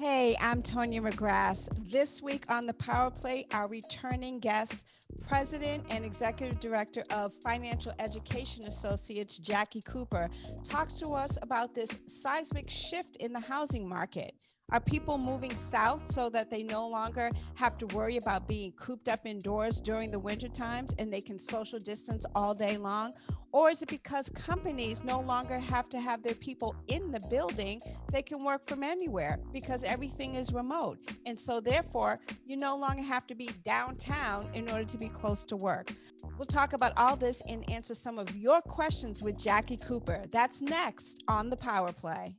Hey, I'm Tonya McGrath. This week on the PowerPLAY, our returning guest, President and Executive Director of Financial Education Associates, Jackie Cooper, talks to us about this seismic shift in the housing market. Are people moving south so that they no longer have to worry about being cooped up indoors during the winter times and they can social distance all day long? Or is it because companies no longer have to have their people in the building? They can work from anywhere because everything is remote. And so therefore, you no longer have to be downtown in order to be close to work. We'll talk about all this and answer some of your questions with Jackie Cooper. That's next on the Power Play.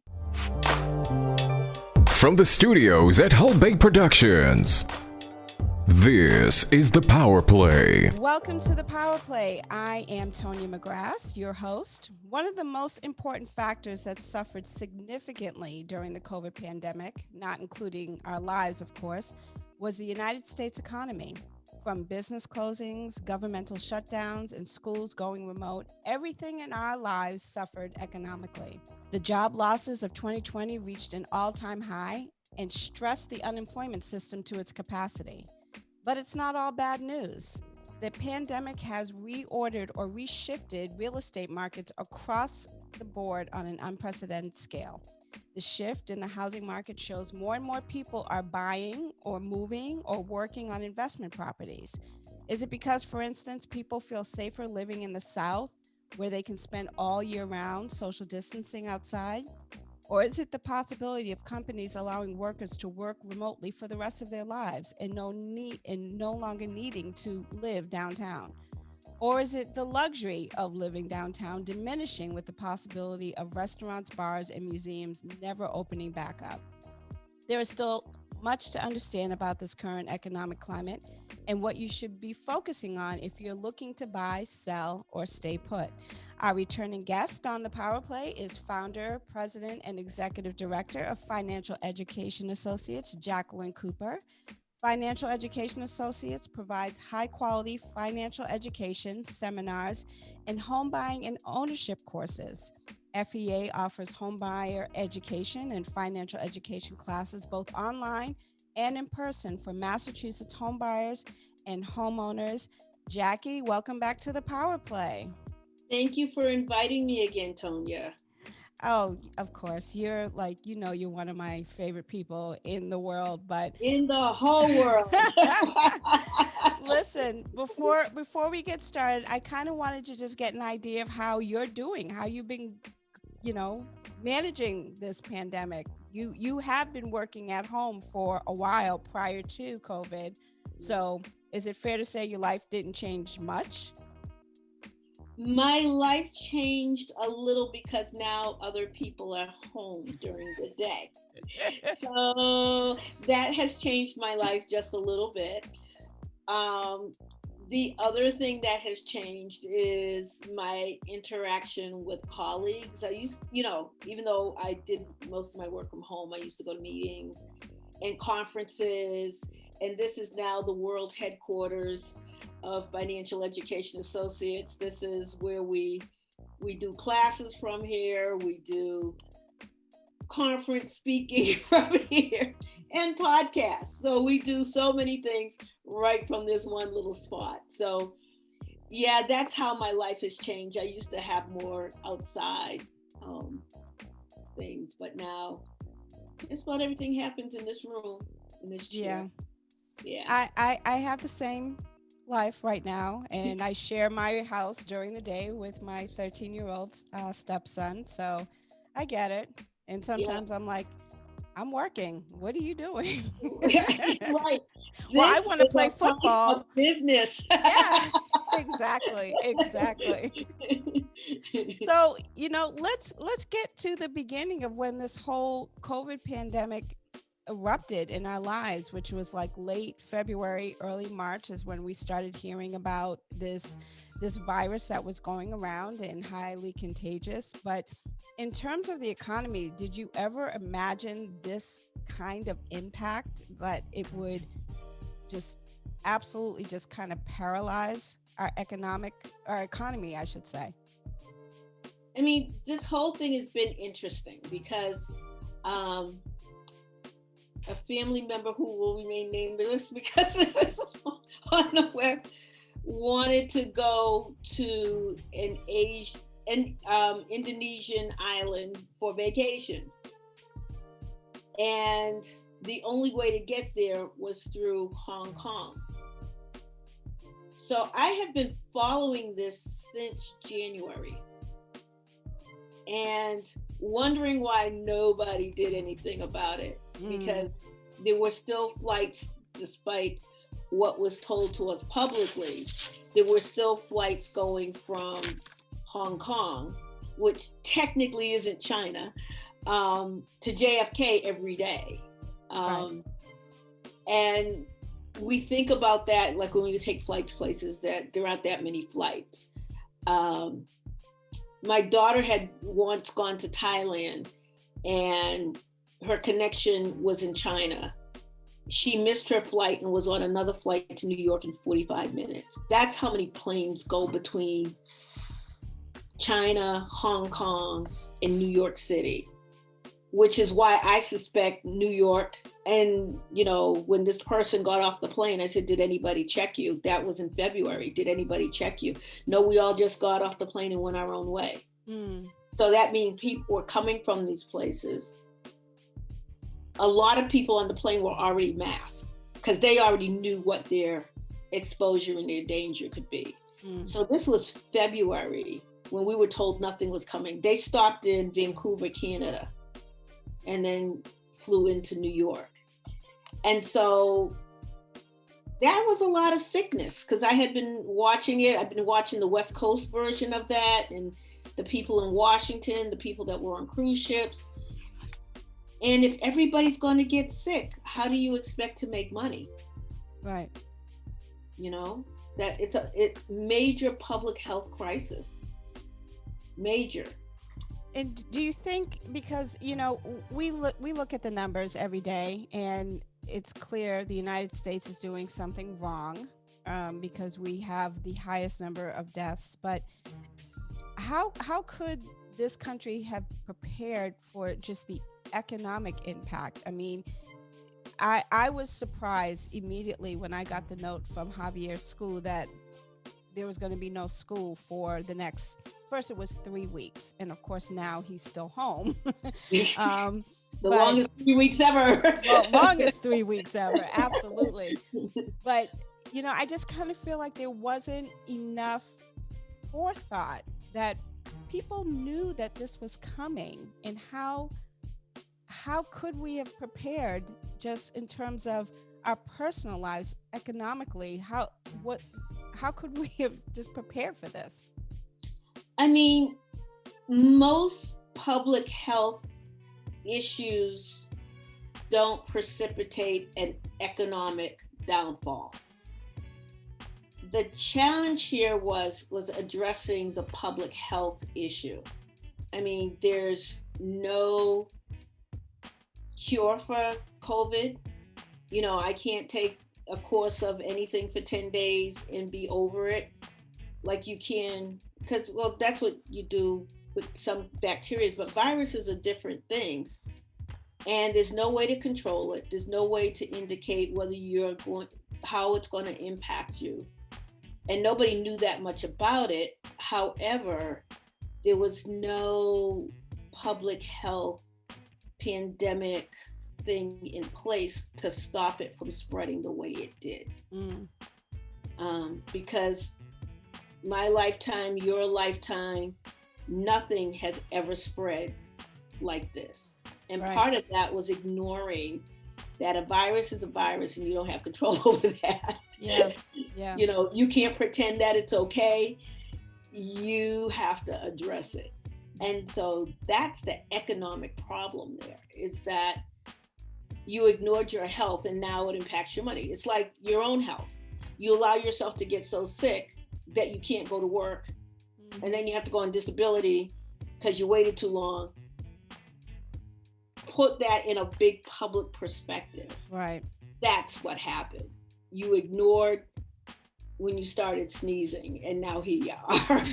From the studios at Home Bank Productions, this is the Power Play. Welcome to the Power Play. I am Tonya McGrath, your host. One of the most important factors that suffered significantly during the COVID pandemic, not including our lives, of course, was the United States economy. From business closings, governmental shutdowns, and schools going remote, everything in our lives suffered economically. The job losses of 2020 reached an all-time high and stressed the unemployment system to its capacity. But it's not all bad news. The pandemic has reordered or reshifted real estate markets across the board on an unprecedented scale. The shift in the housing market shows more and more people are buying or moving or working on investment properties. Is it because, for instance, people feel safer living in the South where they can spend all year round social distancing outside? Or is it the possibility of companies allowing workers to work remotely for the rest of their lives and no longer needing to live downtown? Or is it the luxury of living downtown diminishing with the possibility of restaurants, bars, and museums never opening back up? There is still much to understand about this current economic climate and what you should be focusing on if you're looking to buy, sell, or stay put. Our returning guest on the Power Play is founder, president, and executive director of Financial Education Associates, Jacqueline Cooper. Financial Education Associates provides high-quality financial education, seminars, and home buying and ownership courses. FEA offers homebuyer education and financial education classes both online and in person for Massachusetts homebuyers and homeowners. Jackie, welcome back to the Power Play. Thank you for inviting me again, Tonya. Oh, of course. You're you're one of my favorite people in the world, but in the whole world. Listen, before we get started, I kind of wanted to just get an idea of how you're doing, how you've been, managing this pandemic. You have been working at home for a while prior to COVID. So is it fair to say your life didn't change much? My life changed a little because now other people are home during the day. So that has changed my life just a little bit. The other thing that has changed is my interaction with colleagues. I used, even though I did most of my work from home, I used to go to meetings and conferences. And this is now the world headquarters of Financial Education Associates. This is where we do classes from here, we do conference speaking from here, and podcasts. So we do so many things right from this one little spot. So yeah, that's how my life has changed. I used to have more outside things, but now just about everything happens in this room, in this chair. Yeah. I have the same life right now, and I share my house during the day with my 13-year-old stepson. So I get it. And sometimes I'm like, I'm working. What are you doing? Right. Well, I want to play football. Business. Yeah, exactly. So, let's get to the beginning of when this whole COVID pandemic erupted in our lives, which was like late February, early March is when we started hearing about this virus that was going around and highly contagious. But in terms of the economy, did you ever imagine this kind of impact, that it would just absolutely just kind of paralyze our economy, I should say? I mean, this whole thing has been interesting because a family member who will remain nameless because this is on the web, wanted to go to an Indonesian island for vacation. And the only way to get there was through Hong Kong. So I have been following this since January and wondering why nobody did anything about it, because there were still flights, despite what was told to us publicly, there were still flights going from Hong Kong, which technically isn't China, to JFK every day. Right. And we think about that, like when we take flights places, that there aren't that many flights. My daughter had once gone to Thailand and her connection was in China. She missed her flight and was on another flight to New York in 45 minutes. That's how many planes go between China, Hong Kong, and New York City, which is why I suspect New York. And, you know, when this person got off the plane, I said, did anybody check you? That was in February. Did anybody check you? No, we all just got off the plane and went our own way. So that means people were coming from these places. A lot of people on the plane were already masked because they already knew what their exposure and their danger could be. So this was February when we were told nothing was coming. They stopped in Vancouver, Canada, and then flew into New York. And so that was a lot of sickness because I had been watching it. I've been watching the West Coast version of that, and the people in Washington, the people that were on cruise ships. And if everybody's going to get sick, how do you expect to make money? Right. You know, that it's a major public health crisis. Major. And do you think, because, you know, we look at the numbers every day and it's clear the United States is doing something wrong because we have the highest number of deaths, but how could this country have prepared for just the economic impact? I mean, I was surprised immediately when I got the note from Javier's school that there was going to be no school for the next, first it was 3 weeks. And of course, now he's still home. Longest 3 weeks ever. Well, longest 3 weeks ever. Absolutely. But, you know, I just kind of feel like there wasn't enough forethought, that people knew that this was coming, and how could we have prepared just in terms of our personal lives economically? How could we have just prepared for this? I mean, most public health issues don't precipitate an economic downfall. The challenge here was addressing the public health issue. I mean, there's no cure for COVID. You know, I can't take a course of anything for 10 days and be over it like you can, because, well, that's what you do with some bacteria, but viruses are different things. And there's no way to control it. There's no way to indicate whether how it's going to impact you. And nobody knew that much about it. However, there was no public health pandemic thing in place to stop it from spreading the way it did. Because my lifetime, your lifetime, nothing has ever spread like this. And right. Part of that was ignoring that a virus is a virus and you don't have control over that. Yeah. You know, you can't pretend that it's okay. You have to address it. And so that's the economic problem there, is that you ignored your health and now it impacts your money. It's like your own health. You allow yourself to get so sick that you can't go to work. And then you have to go on disability because you waited too long. Put that in a big public perspective. Right. That's what happened. You ignored when you started sneezing, and now here you are.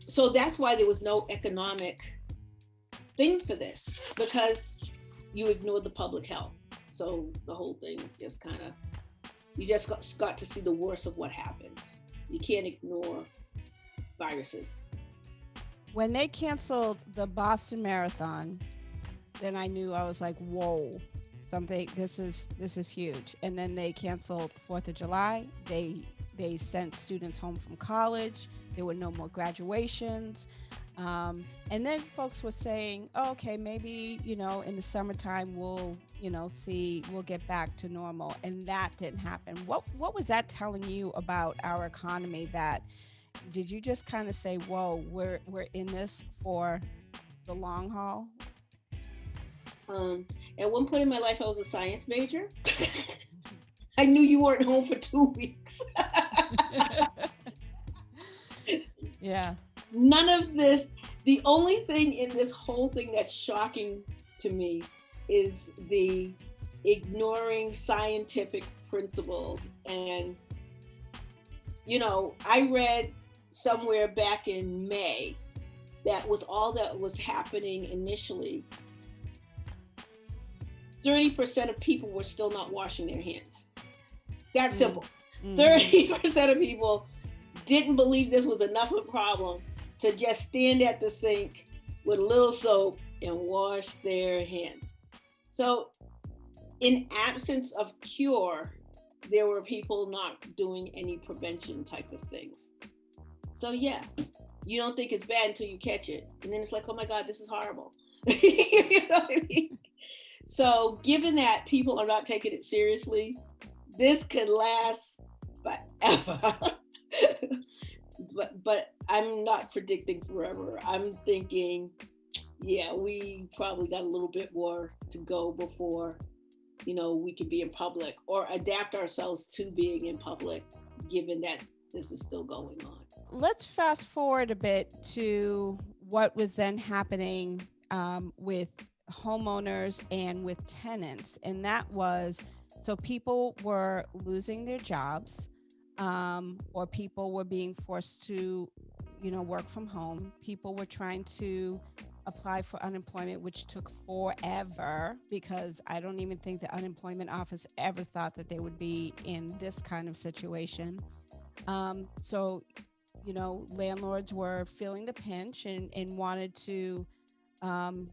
So that's why there was no economic thing for this, because you ignored the public health. So the whole thing just kind of, you just got to see the worst of what happened. You can't ignore viruses. When they canceled the Boston Marathon, then I knew, I was like, whoa, something, this is huge. And then they canceled 4th of July. They sent students home from college. There were no more graduations. And then folks were saying, oh, okay, maybe, in the summertime we'll get back to normal. And that didn't happen. What was that telling you about our economy? That, did you just kind of say, whoa, we're in this for the long haul? At one point in my life, I was a science major. I knew you weren't home for 2 weeks. Yeah. None of this. The only thing in this whole thing that's shocking to me is the ignoring scientific principles. And, I read somewhere back in May that with all that was happening initially, 30% of people were still not washing their hands. That's simple. 30% of people didn't believe this was enough of a problem to just stand at the sink with a little soap and wash their hands. So in absence of cure, there were people not doing any prevention type of things. So yeah, you don't think it's bad until you catch it. And then it's like, oh my God, this is horrible. You know what I mean? So given that people are not taking it seriously, this could last forever. But I'm not predicting forever. I'm thinking, yeah, we probably got a little bit more to go before, we can be in public or adapt ourselves to being in public, given that this is still going on. Let's fast forward a bit to what was then happening with homeowners and with tenants. And that was, so people were losing their jobs, or people were being forced to, work from home. People were trying to apply for unemployment, which took forever, because I don't even think the unemployment office ever thought that they would be in this kind of situation. So, landlords were feeling the pinch and wanted to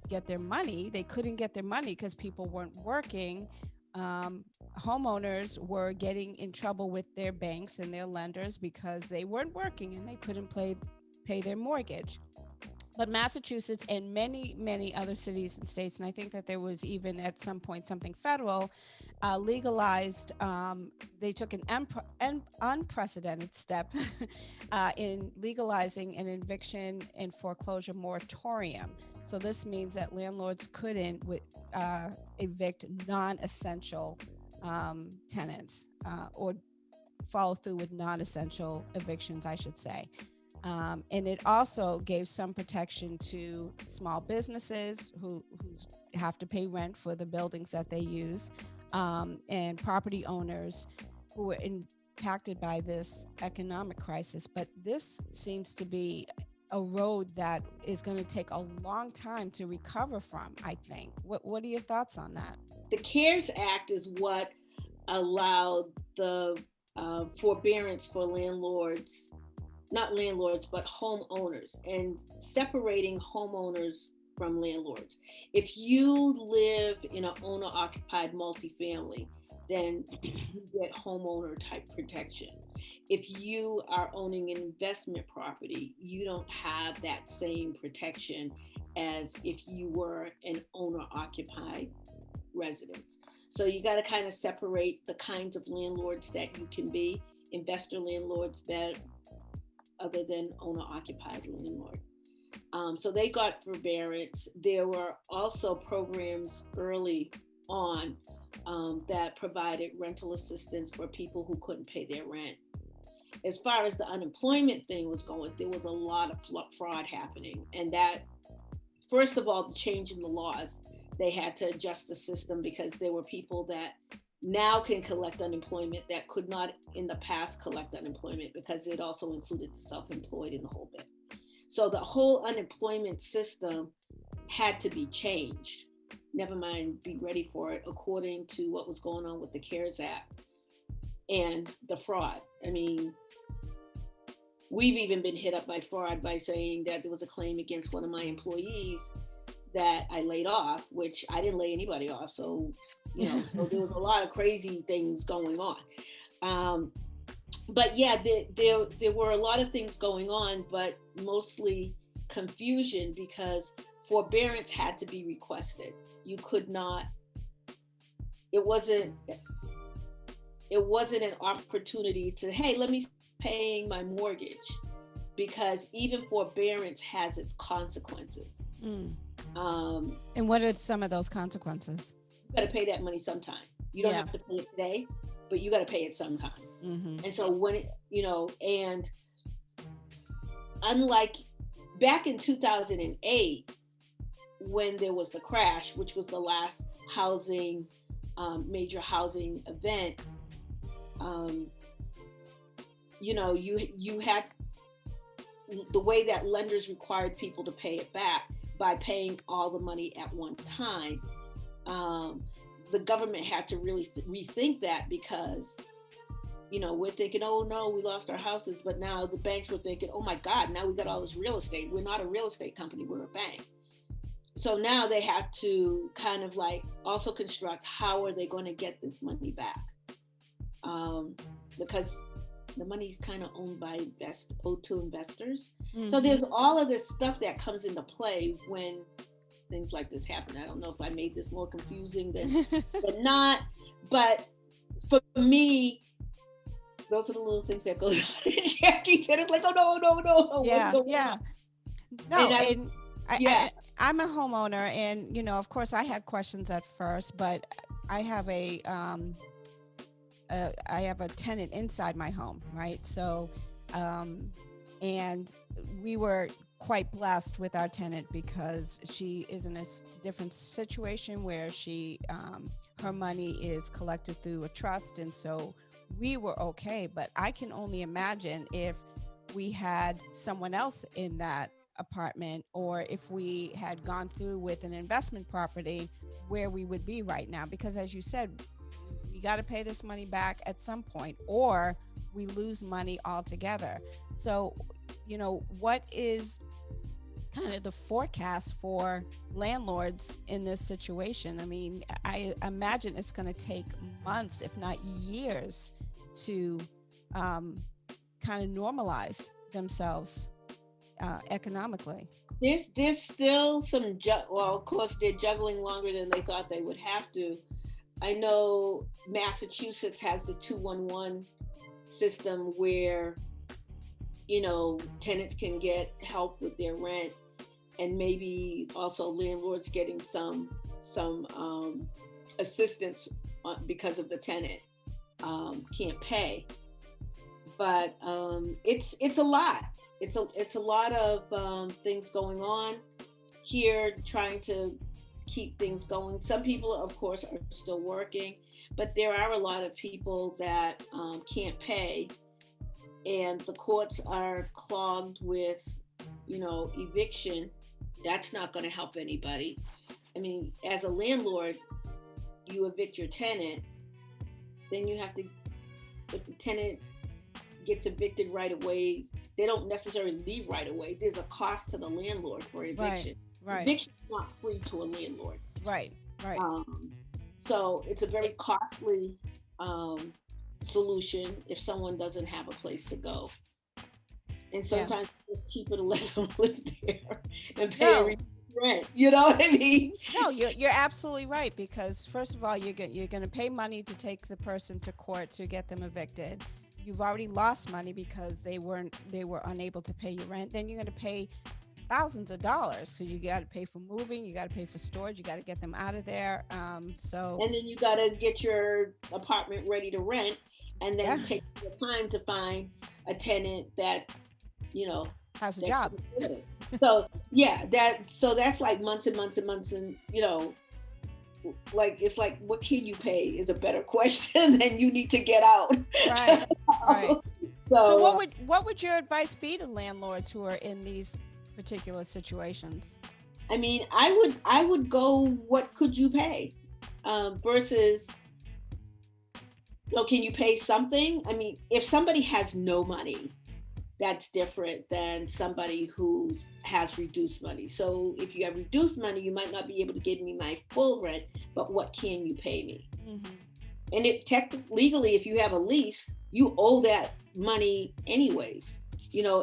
get their money. They couldn't get their money because people weren't working. Homeowners were getting in trouble with their banks and their lenders because they weren't working and they couldn't pay their mortgage. But Massachusetts and many, many other cities and states, and I think that there was even at some point something federal, legalized, they took an unprecedented step in legalizing an eviction and foreclosure moratorium. So this means that landlords couldn't evict non-essential tenants or follow through with non-essential evictions, I should say. And it also gave some protection to small businesses who have to pay rent for the buildings that they use, and property owners who were impacted by this economic crisis. But this seems to be a road that is going to take a long time to recover from, I think. What are your thoughts on that? The CARES Act is what allowed the forbearance for landlords, not landlords, but homeowners, and separating homeowners from landlords. If you live in an owner-occupied multifamily, then you get homeowner type protection. If you are owning an investment property, you don't have that same protection as if you were an owner-occupied residence. So you got to kind of separate the kinds of landlords that you can be. Investor landlords better other than owner-occupied landlord. So they got forbearance. There were also programs early on that provided rental assistance for people who couldn't pay their rent. As far as the unemployment thing was going, there was a lot of fraud happening. And that, first of all, the change in the laws, they had to adjust the system because there were people that now can collect unemployment that could not in the past collect unemployment because it also included the self-employed in the whole bit. So the whole unemployment system had to be changed. never mind be ready for it, according to what was going on with the CARES Act and the fraud. I mean, we've even been hit up by fraud by saying that there was a claim against one of my employees that I laid off, which I didn't lay anybody off. So, so there was a lot of crazy things going on. But yeah, there were a lot of things going on, but mostly confusion because forbearance had to be requested. You could not, it wasn't an opportunity to, hey, let me paying my mortgage, because even forbearance has its consequences. And what are some of those consequences? You got to pay that money sometime. You don't have to pay it today, but you got to pay it sometime. And so when and unlike back in 2008, when there was the crash, which was the last major housing event, you had the way that lenders required people to pay it back by paying all the money at one time. The government had to really rethink that because, we're thinking, oh no, we lost our houses. But now the banks were thinking, oh my God, now we got all this real estate. We're not a real estate company, we're a bank. So now they have to kind of like also construct how are they going to get this money back? Because the money's kind of owed to investors. So there's all of this stuff that comes into play when things like this happen. I don't know if I made this more confusing than not, but for me, those are the little things that goes on. Jackie said, it's like, oh no. Yeah, what's going on? No, I'm a homeowner, and of course I had questions at first, but I have a tenant inside my home, right? So, and we were quite blessed with our tenant because she is in a different situation where her money is collected through a trust, and so we were okay. But I can only imagine if we had someone else in that apartment, or if we had gone through with an investment property, where we would be right now. Because as you said, we got to pay this money back at some point, or we lose money altogether. So, what is kind of the forecast for landlords in this situation? I mean, I imagine it's going to take months, if not years, to kind of normalize themselves economically. There's still some, of course, they're juggling longer than they thought they would have to. I know Massachusetts has the 211 system where, tenants can get help with their rent, and maybe also landlords getting some assistance because of the tenant can't pay. But it's a lot. It's a lot of things going on here, trying to keep things going. Some people, of course, are still working, but there are a lot of people that can't pay, and the courts are clogged with, eviction. That's not going to help anybody. I mean, as a landlord, you evict your tenant, then you have to, if the tenant gets evicted right away, they don't necessarily leave right away. There's a cost to the landlord for eviction. Right. Eviction is not free to a landlord. Right. So it's a very costly solution if someone doesn't have a place to go. And sometimes it's cheaper to let someone live there and pay rent. You know what I mean? No, you're absolutely right, because first of all, you're going to pay money to take the person to court to get them evicted. You've already lost money because they were unable to pay your rent. Then you're going to pay thousands of dollars because you got to pay for moving, you got to pay for storage, you got to get them out of there. And then you got to get your apartment ready to rent, and then take the time to find a tenant that has a job. So that's like months and months and months, and like it's like, what can you pay is a better question than you need to get out. Right. So what would your advice be to landlords who are in these particular situations? I mean, I would go, what could you pay? Versus, can you pay something? I mean, if somebody has no money, that's different than somebody who has reduced money. So if you have reduced money, you might not be able to give me my full rent, but what can you pay me? Mm-hmm. And legally, if you have a lease, you owe that money anyways.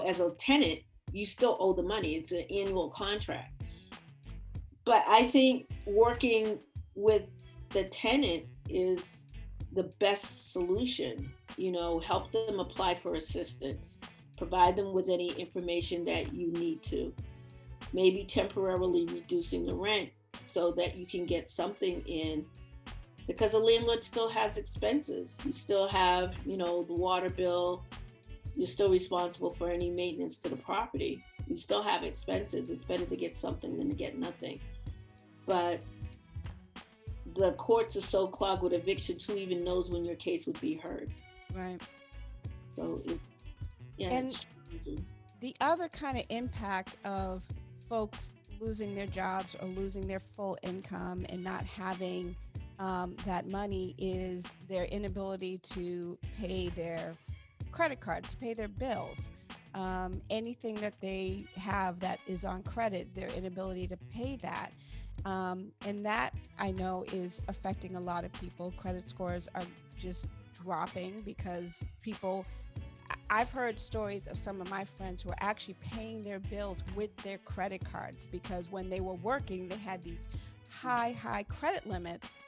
As a tenant, you still owe the money. It's an annual contract. But I think working with the tenant is the best solution. Help them apply for assistance, provide them with any information that you need to, maybe temporarily reducing the rent so that you can get something in, because a landlord still has expenses. You still have, the water bill. You're still responsible for any maintenance to the property. You still have expenses. It's better to get something than to get nothing. But the courts are so clogged with evictions, who even knows when your case would be heard? Right. So and the other kind of impact of folks losing their jobs or losing their full income and not having that money is their inability to pay their credit cards, to pay their bills. Anything that they have that is on credit, their inability to pay that. And that, I know, is affecting a lot of people. Credit scores are just dropping because I've heard stories of some of my friends who are actually paying their bills with their credit cards, because when they were working, they had these high credit limits,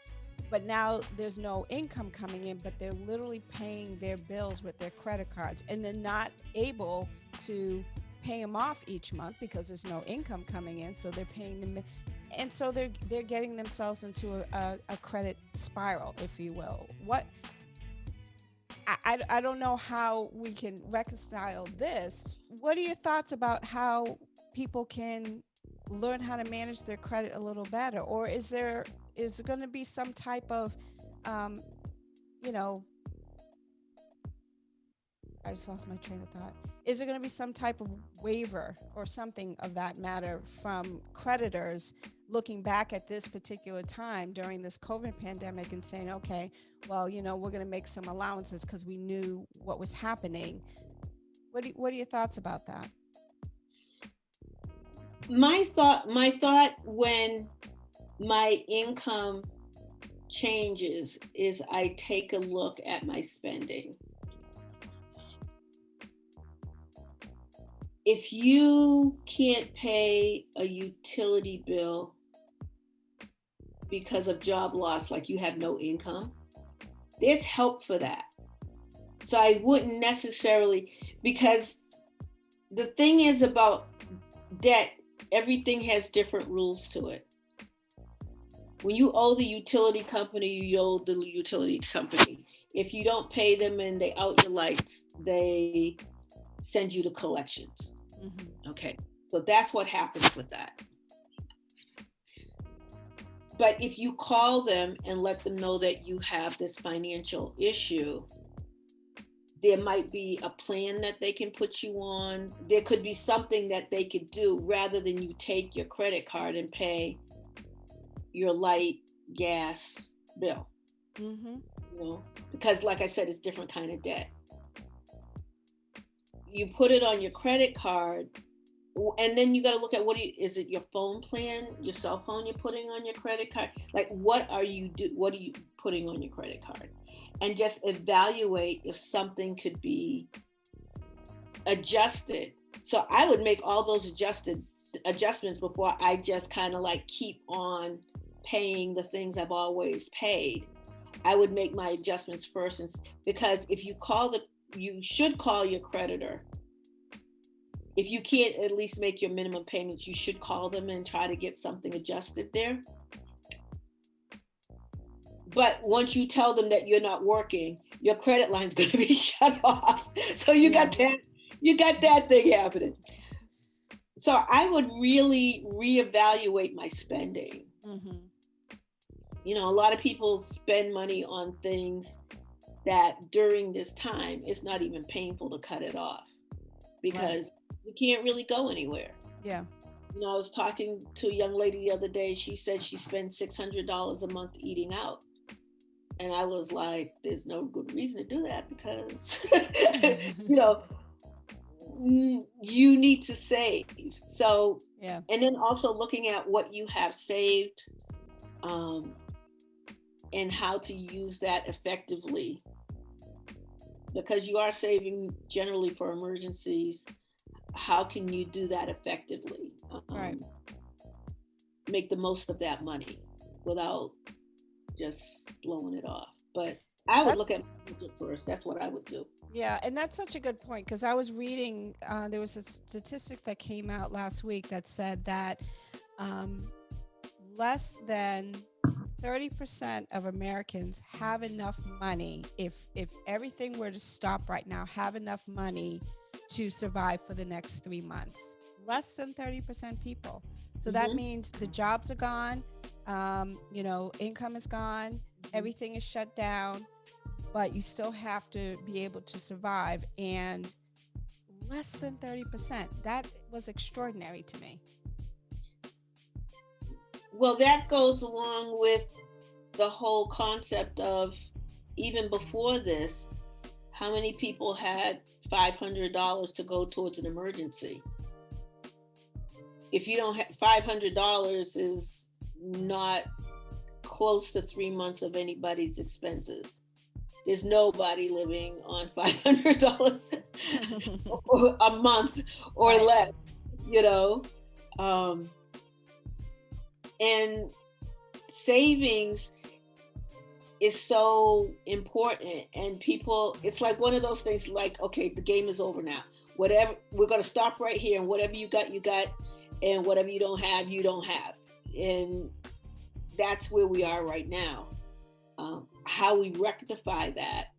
but now there's no income coming in, but they're literally paying their bills with their credit cards, and they're not able to pay them off each month because there's no income coming in. So they're paying them, and so they're getting themselves into a credit spiral, if you will. I don't know how we can reconcile this. What are your thoughts about how people can learn how to manage their credit a little better? Or is there going to be some type of, I just lost my train of thought. Is there going to be some type of waiver or something of that matter from creditors looking back at this particular time during this COVID pandemic and saying, okay, well, we're going to make some allowances because we knew what was happening? What are your thoughts about that? My thought when my income changes is I take a look at my spending. If you can't pay a utility bill because of job loss, like you have no income, there's help for that. So I wouldn't necessarily, because the thing is about debt, everything has different rules to it. When you owe the utility company, you owe the utility company. If you don't pay them and they out your lights, they send you to collections. Mm-hmm. Okay, so that's what happens with that. But if you call them and let them know that you have this financial issue, there might be a plan that they can put you on. There could be something that they could do rather than you take your credit card and pay your light, gas bill. Mm-hmm. Because like I said, it's different kind of debt. You put it on your credit card, and then you got to look at is it your phone plan, your cell phone you're putting on your credit card? Like, what are you putting on your credit card? And just evaluate if something could be adjusted. So I would make all those adjustments before I just kind of like keep on paying the things I've always paid. I would make my adjustments first, because if you should call your creditor. If you can't at least make your minimum payments, you should call them and try to get something adjusted there. But once you tell them that you're not working, your credit line's going to be shut off. So you got that thing happening. So I would really reevaluate my spending. Mm-hmm. A lot of people spend money on things that during this time, it's not even painful to cut it off, because you can't really go anywhere. Yeah. I was talking to a young lady the other day. She said she spends $600 a month eating out. And I was like, there's no good reason to do that because, you know, you need to save. So, Yeah. and then also looking at what you have saved, and how to use that effectively, because you are saving generally for emergencies. How can you do that effectively? Right. Make the most of that money without just blowing it off. But I would look at my budget first. That's what I would do. Yeah, and that's such a good point, because I was reading, there was a statistic that came out last week that said that less than 30% of Americans have enough money, if everything were to stop right now, have enough money to survive for the next 3 months. Less than 30% people. So that means the jobs are gone, income is gone, everything is shut down, but you still have to be able to survive. And less than 30%, that was extraordinary to me. Well, that goes along with the whole concept of, even before this, how many people had $500 to go towards an emergency? If you don't have $500, is not close to 3 months of anybody's expenses. There's nobody living on $500 a month or less, and savings is so important. And people, it's like one of those things like, okay, the game is over now. Whatever, we're going to stop right here, and whatever you got, and whatever you don't have, you don't have. And that's where we are right now. How we rectify that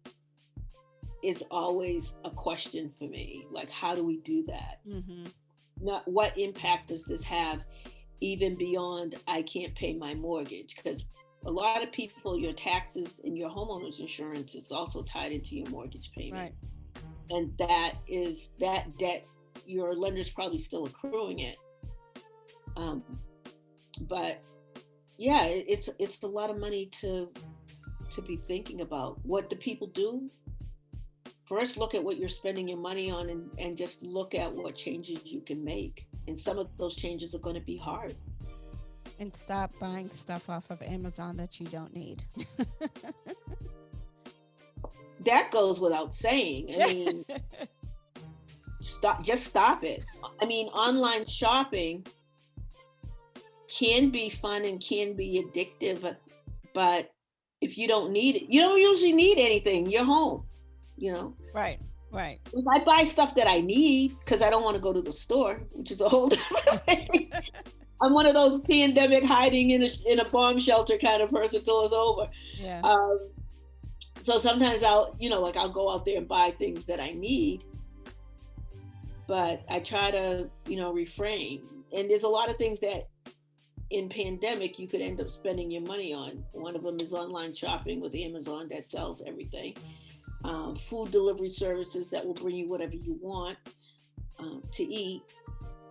is always a question for me. Like, how do we do that? Not what impact does this have, even beyond I can't pay my mortgage? Because a lot of people, your taxes and your homeowners insurance is also tied into your mortgage payment. Right. And that debt, your lender's probably still accruing it. But yeah, it's a lot of money to be thinking about. What do people do? First, look at what you're spending your money on, and just look at what changes you can make. And some of those changes are going to be hard. And stop buying stuff off of Amazon that you don't need. That goes without saying. I mean, stop it. I mean, online shopping can be fun and can be addictive, but if you don't need it, you don't usually need anything. You're home, Right. I buy stuff that I need because I don't want to go to the store, which is a whole different thing. I'm one of those pandemic hiding in a bomb shelter kind of person till it's over. Yeah. So sometimes I'll go out there and buy things that I need, but I try to, refrain. And there's a lot of things that in pandemic you could end up spending your money on. One of them is online shopping with Amazon that sells everything. Food delivery services that will bring you whatever you want to eat,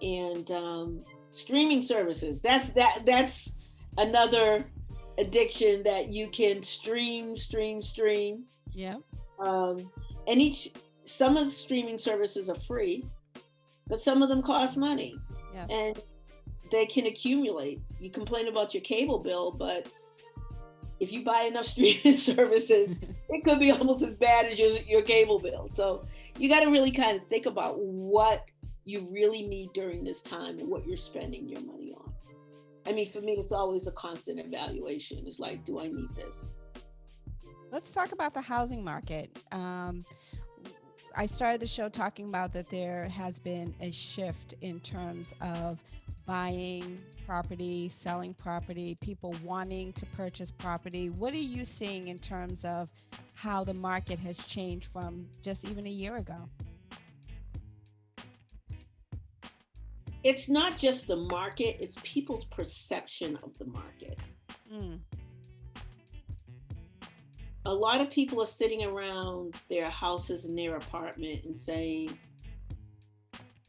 and streaming services. That's another addiction that you can stream. Yeah. And some of the streaming services are free, but some of them cost money. Yes. And they can accumulate. You complain about your cable bill, but if you buy enough streaming services, it could be almost as bad as your cable bill. So you got to really kind of think about what you really need during this time and what you're spending your money on. I mean, for me, it's always a constant evaluation. It's like, do I need this? Let's talk about the housing market. I started the show talking about that there has been a shift in terms of buying property, selling property, people wanting to purchase property. What are you seeing in terms of how the market has changed from just even a year ago? It's not just the market, it's people's perception of the market. A lot of people are sitting around their houses and their apartment and saying,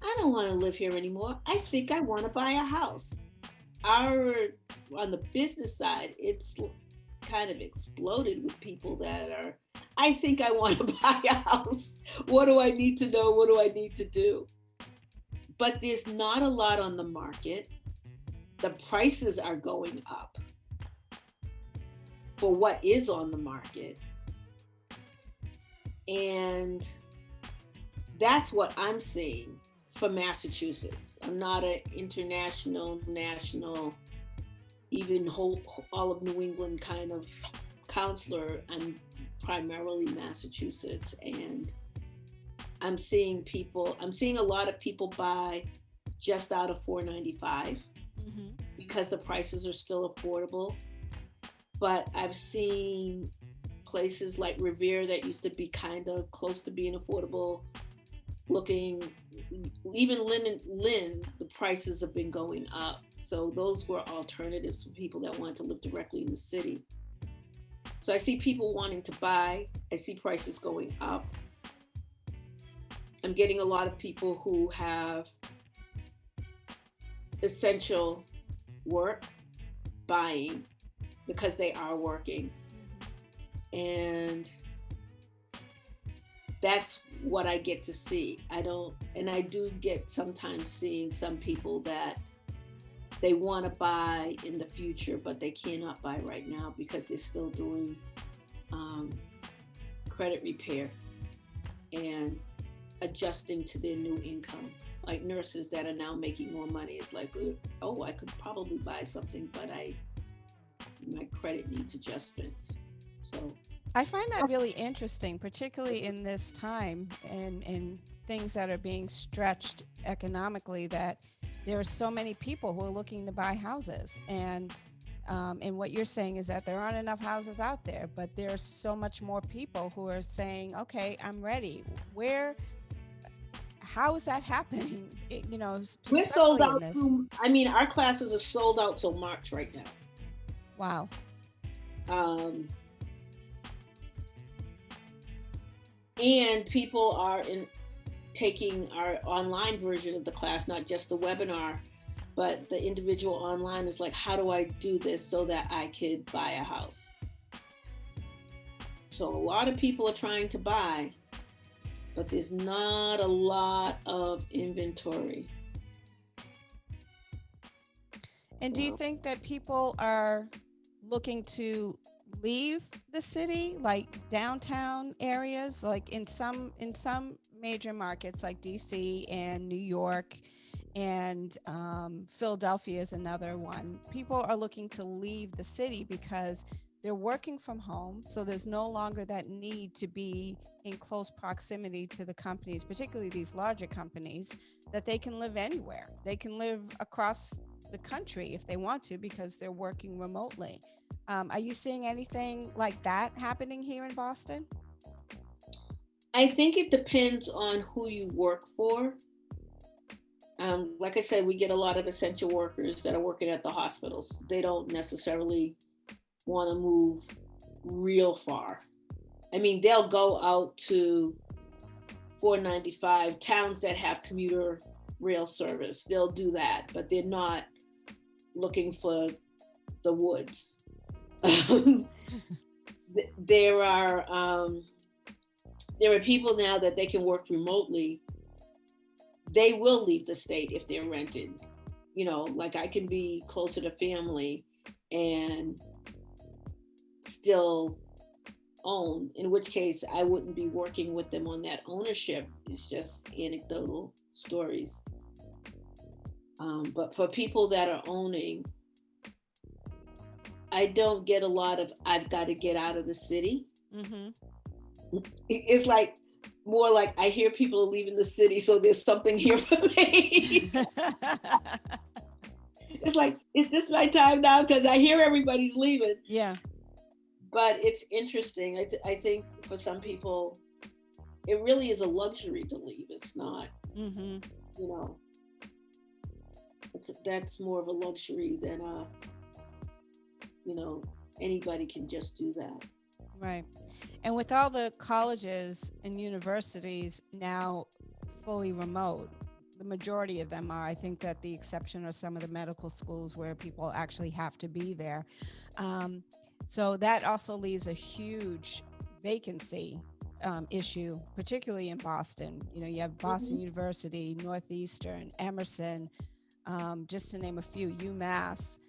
I don't don't want to live here anymore. I think I want to buy a house. On the business side, it's kind of exploded with people that are, I think I want to buy a house. What do I need to know? What do I need to do? But there's not a lot on the market. The prices are going up for what is on the market. And that's what I'm seeing for Massachusetts. I'm not an international, national, even all of New England kind of counselor. I'm primarily Massachusetts, and I'm seeing a lot of people buy just out of 495 because the prices are still affordable. But I've seen places like Revere that used to be kind of close to being affordable looking, even Lynn, the prices have been going up. So those were alternatives for people that wanted to live directly in the city. So I see people wanting to buy. I see prices going up. I'm getting a lot of people who have essential work buying because they are working. And that's what I get to see. I do get sometimes seeing some people that they want to buy in the future, but they cannot buy right now because they're still doing credit repair and adjusting to their new income. Like nurses that are now making more money. It's like, oh, I could probably buy something, but my credit needs adjustments. So I find that really interesting, particularly in this time and things that are being stretched economically, that there are so many people who are looking to buy houses. And what you're saying is that there aren't enough houses out there, but there's so much more people who are saying, okay, I'm ready. How is that happening? We're sold out. Our classes are sold out till March right now. Wow. And people are taking our online version of the class, not just the webinar, but the individual online is like, how do I do this so that I could buy a house? So a lot of people are trying to buy, but there's not a lot of inventory. And do you think that people are looking to leave the city, like downtown areas, like in some major markets like DC and New York and Philadelphia is another one? People are looking to leave the city because they're working from home, so there's no longer that need to be in close proximity to the companies, particularly these larger companies, that they can live anywhere. They can live across the country if they want to because they're working remotely. Are you seeing anything like that happening here in Boston? I think it depends on who you work for. Like I said, we get a lot of essential workers that are working at the hospitals. They don't necessarily want to move real far. They'll go out to 495 towns that have commuter rail service. They'll do that, but they're not looking for the woods. There are people now that they can work remotely. They will leave the state if they're rented. Like I can be closer to family and still own, in which case I wouldn't be working with them on that ownership. It's just anecdotal stories. But for people that are owning, I don't get a lot of, I've got to get out of the city. Mm-hmm. It's like, more like I hear people are leaving the city, so there's something here for me. It's like, is this my time now? Because I hear everybody's leaving. Yeah. But it's interesting. I think for some people, it really is a luxury to leave. It's not, that's more of a luxury than, anybody can just do that. Right. And with all the colleges and universities now fully remote, the majority of them are. I think that the exception are some of the medical schools where people actually have to be there. So that also leaves a huge vacancy issue, particularly in Boston. You know, you have Boston University, Northeastern, Emerson, just to name a few, UMass,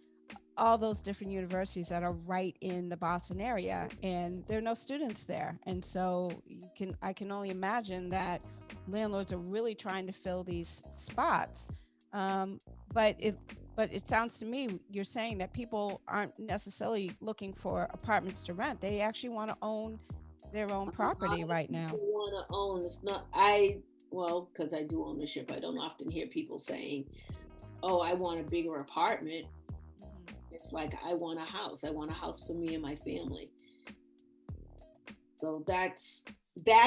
all those different universities that are right in the Boston area, and there are no students there. And so I can only imagine that landlords are really trying to fill these spots. But it sounds to me, you're saying that people aren't necessarily looking for apartments to rent. They actually want to own their own property right now. Want to own. It's not, well, because I do ownership, I don't often hear people saying, oh, I want a bigger apartment. It's like, I want a house. I want a house for me and my family. So that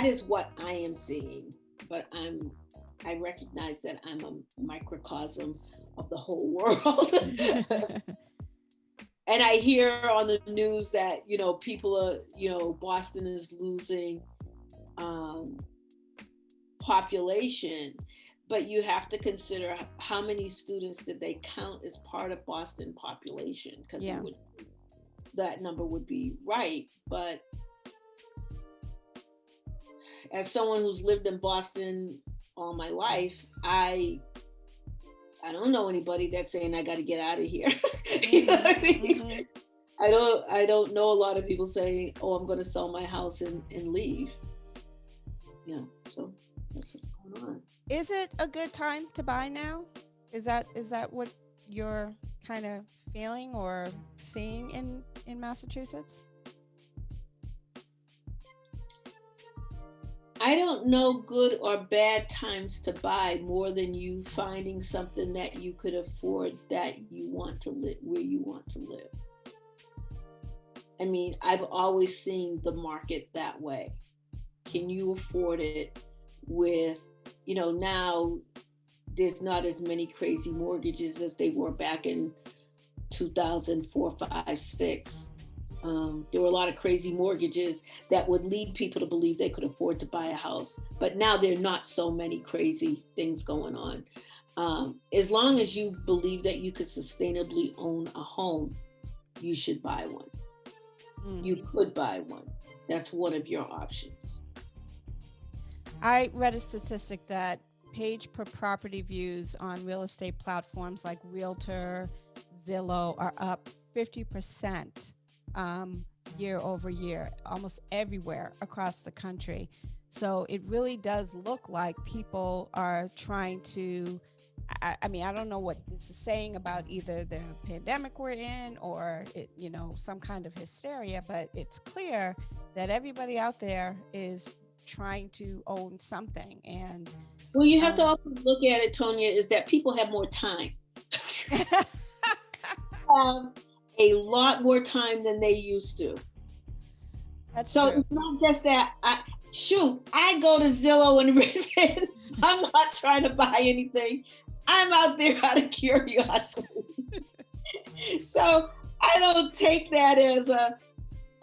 is what I am seeing. But I recognize that I'm a microcosm of the whole world. And I hear on the news that, people are, Boston is losing population. But you have to consider how many students did they count as part of Boston population, because that number would be right. But as someone who's lived in Boston all my life, I don't know anybody that's saying I got to get out of here. You know what I mean? I don't know a lot of people saying, oh, I'm going to sell my house and leave. So that's what's going on. Is it a good time to buy now? Is that what you're kind of feeling or seeing in Massachusetts? I don't know good or bad times to buy more than you finding something that you could afford, that you want to live where you want to live. I mean, I've always seen the market that way. Can you afford it with, now there's not as many crazy mortgages as they were back in 2004, 5, 6. There were a lot of crazy mortgages that would lead people to believe they could afford to buy a house. But now there are not so many crazy things going on. As long as you believe that you could sustainably own a home, you should buy one. You could buy one. That's one of your options. I read a statistic that page per property views on real estate platforms like Realtor, Zillow are up 50% year over year, almost everywhere across the country. So it really does look like people are trying to, I mean, I don't know what this is saying about either the pandemic we're in or some kind of hysteria, but it's clear that everybody out there is trying to own something. And well, you have to also look at it, Tonya, is that people have more time. A lot more time than they used to. That's so true. It's not just that. I go to Zillow and Redfin. I'm not trying to buy anything. I'm out there out of curiosity. So I don't take that as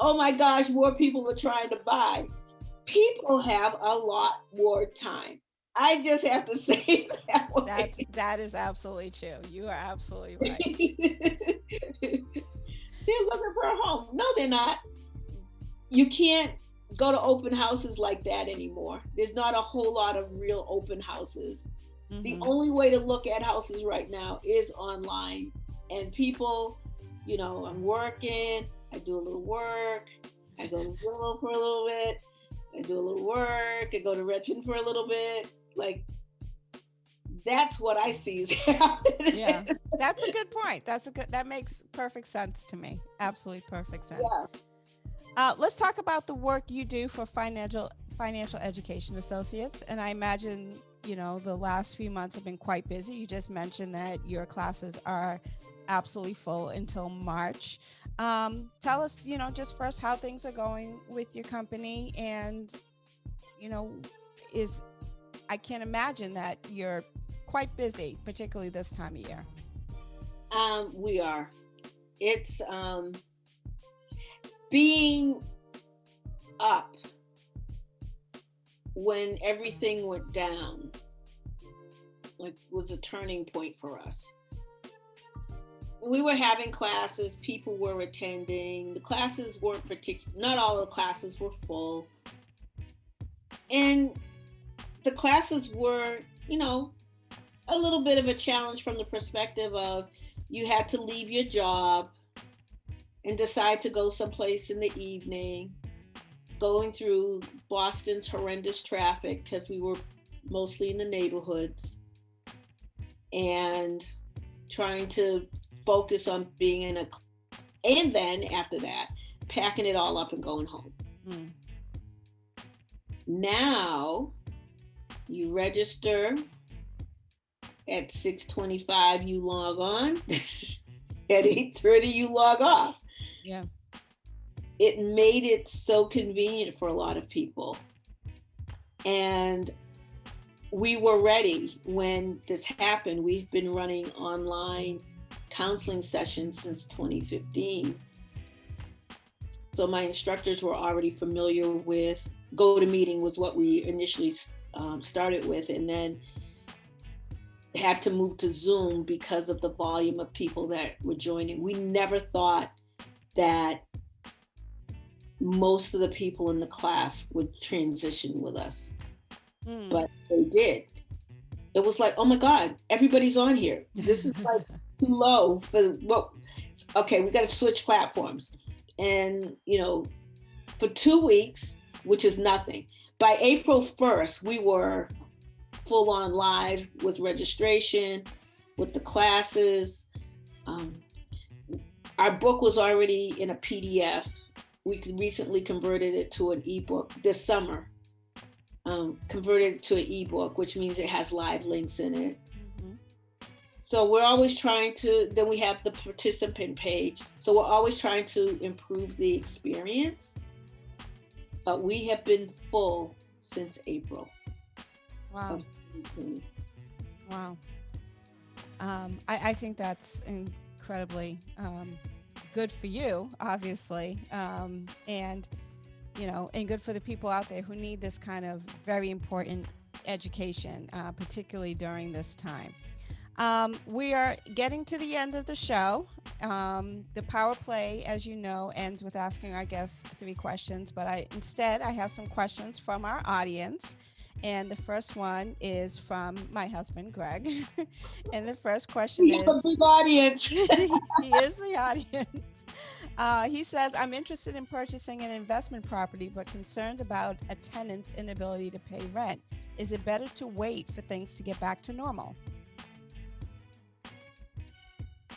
oh my gosh, more people are trying to buy. People have a lot more time. I just have to say it that way. That is absolutely true. You are absolutely right. They're looking for a home. No, they're not. You can't go to open houses like that anymore. There's not a whole lot of real open houses. Mm-hmm. The only way to look at houses right now is online. And people, I'm working, I do a little work, I go to Zillow for a little bit, I do a little work, I go to Redfin for a little bit. Like, that's what I see is happening. Yeah, that's a good point. That makes perfect sense to me. Absolutely perfect sense. Yeah. Let's talk about the work you do for financial education associates. And I imagine, the last few months have been quite busy. You just mentioned that your classes are absolutely full until March. Tell us, just first how things are going with your company, and, I can't imagine that you're quite busy, particularly this time of year. We are. It's being up when everything went down like was a turning point for us. We were having classes, people were attending. The classes weren't not all the classes were full. And the classes were, a little bit of a challenge from the perspective of you had to leave your job and decide to go someplace in the evening, going through Boston's horrendous traffic because we were mostly in the neighborhoods, and trying to focus on being in a class. And then after that, packing it all up and going home. Mm. Now you register at 6:25, you log on. At 8:30, you log off. Yeah. It made it so convenient for a lot of people. And we were ready when this happened. We've been running online counseling sessions since 2015. So my instructors were already familiar with GoToMeeting was what we initially started with, and then had to move to Zoom because of the volume of people that were joining. We never thought that most of the people in the class would transition with us, but they did. It was like, oh my God, everybody's on here. This is like too low for what? Okay, we got to switch platforms. And, for 2 weeks, which is nothing. By April 1st, we were full on live with registration, with the classes. Our book was already in a PDF. We recently converted it to an ebook this summer. Converted it to an ebook, which means it has live links in it. Mm-hmm. So we're always trying to, then we have the participant page. So we're always trying to improve the experience. But we have been full since April. Wow. Wow. I think that's incredibly good for you, obviously. And, and good for the people out there who need this kind of very important education, particularly during this time. We are getting to the end of the show. The Power Play, as you know, ends with asking our guests 3 questions, but instead I have some questions from our audience. And the first one is from my husband, Greg. And the first question is... a big audience. He is the audience. He says, I'm interested in purchasing an investment property, but concerned about a tenant's inability to pay rent. Is it better to wait for things to get back to normal?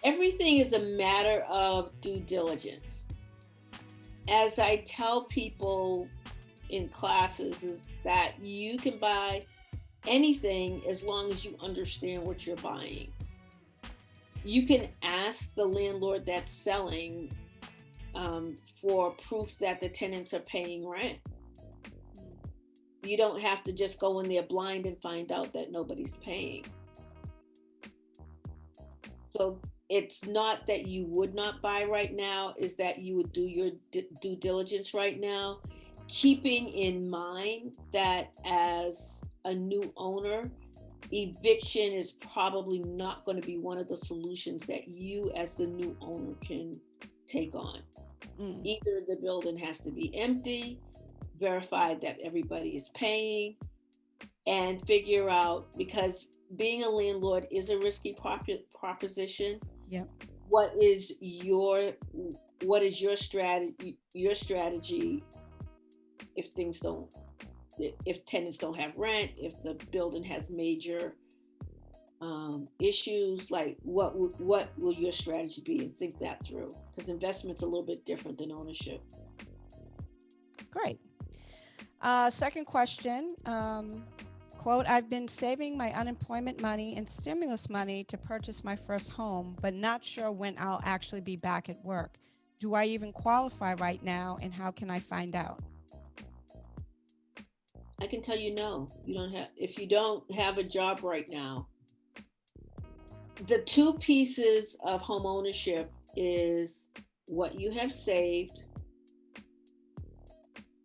Everything is a matter of due diligence. As I tell people in classes, is that you can buy anything as long as you understand what you're buying. You can ask the landlord that's selling for proof that the tenants are paying rent. You don't have to just go in there blind and find out that nobody's paying. So it's not that you would not buy right now, is that you would do your due diligence right now, keeping in mind that as a new owner, eviction is probably not going to be one of the solutions that you as the new owner can take on. Either the building has to be empty, verify that everybody is paying, and figure out, because being a landlord is a risky proposition. Yep. What is your strategy if tenants don't have rent, if the building has major issues, like what will your strategy be, and think that through, because investment's a little bit different than ownership. Great. Second question, quote, I've been saving my unemployment money and stimulus money to purchase my first home, but not sure when I'll actually be back at work. Do I even qualify right now, and how can I find out? I can tell you no, you don't have, if you don't have a job right now. The 2 pieces of home ownership is what you have saved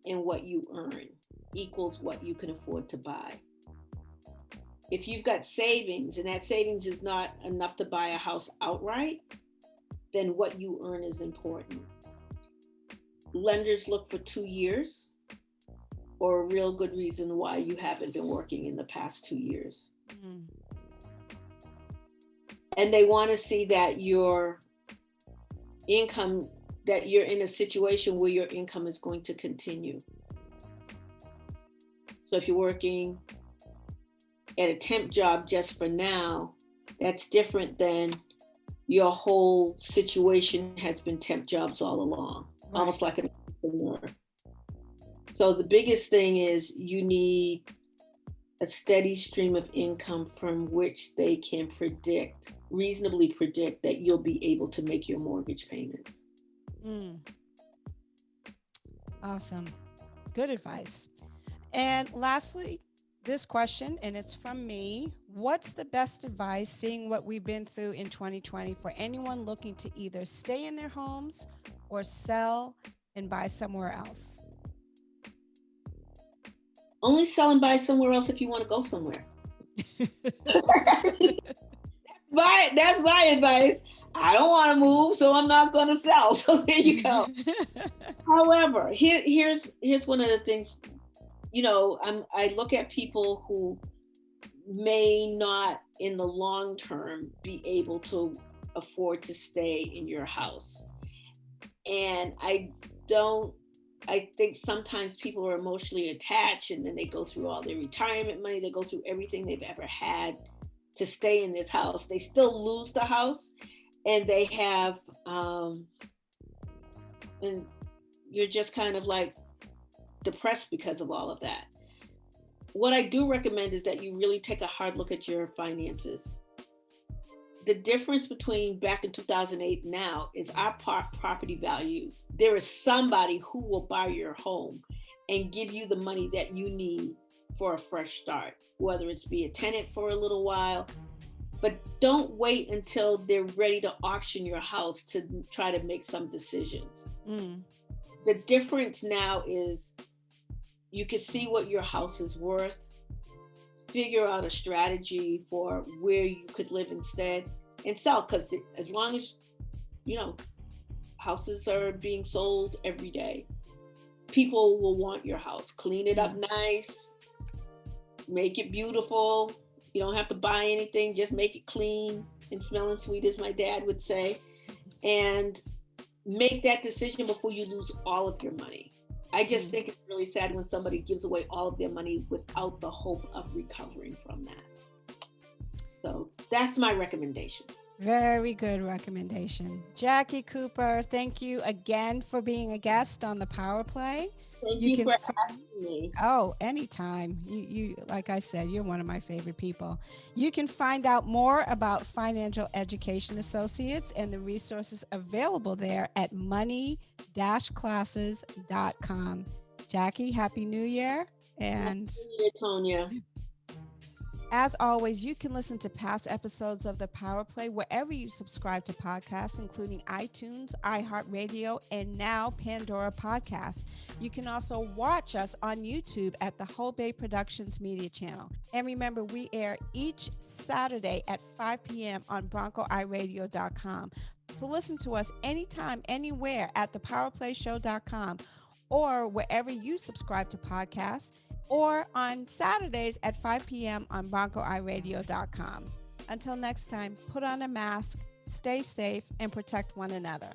and what you earn equals what you can afford to buy. if you've got savings and that savings is not enough to buy a house outright, then what you earn is important. Lenders look for 2 years or a real good reason why you haven't been working in the past 2 years. Mm. And they want to see that your income, that you're in a situation where your income is going to continue. So if you're working at a temp job just for now, that's different than your whole situation has been temp jobs all along, right. Almost like an entrepreneur. So the biggest thing is you need a steady stream of income from which they can reasonably predict that you'll be able to make your mortgage payments. Mm. Awesome. Good advice. And lastly, this question, and it's from me. What's the best advice, seeing what we've been through in 2020, for anyone looking to either stay in their homes or sell and buy somewhere else? Only sell and buy somewhere else if you want to go somewhere. That's my advice. I don't want to move, so I'm not going to sell. So there you go. However, here's one of the things. I look at people who may not in the long term be able to afford to stay in your house. And I think sometimes people are emotionally attached, and then they go through all their retirement money, they go through everything they've ever had to stay in this house. They still lose the house, and they have, and you're just kind of like depressed because of all of that. What I do recommend is that you really take a hard look at your finances. The difference between back in 2008 now is our property values. There is somebody who will buy your home and give you the money that you need for a fresh start, whether it's be a tenant for a little while. But don't wait until they're ready to auction your house to try to make some decisions. Mm. The difference now is you can see what your house is worth, figure out a strategy for where you could live instead, and sell. Because as long as, houses are being sold every day, people will want your house. Clean it up nice, make it beautiful. You don't have to buy anything, just make it clean and smelling sweet, as my dad would say. And make that decision before you lose all of your money. I just think it's really sad when somebody gives away all of their money without the hope of recovering from that. So that's my recommendation. Very good recommendation. Jackie Cooper, thank you again for being a guest on the PowerPLAY. Thank you for asking me. Oh, anytime. You, like I said, you're one of my favorite people. You can find out more about Financial Education Associates and the resources available there at money-classes.com. Jackie, Happy New Year. And Happy New Year, Tonya. As always, you can listen to past episodes of the PowerPLAY wherever you subscribe to podcasts, including iTunes, iHeartRadio, and now Pandora Podcasts. You can also watch us on YouTube at the Whole Bay Productions Media Channel. And remember, we air each Saturday at 5 p.m. on BroncoIRadio.com. So listen to us anytime, anywhere at thepowerplayshow.com or wherever you subscribe to podcasts, or on Saturdays at 5 p.m. on BroncoIRadio.com. Until next time, put on a mask, stay safe, and protect one another.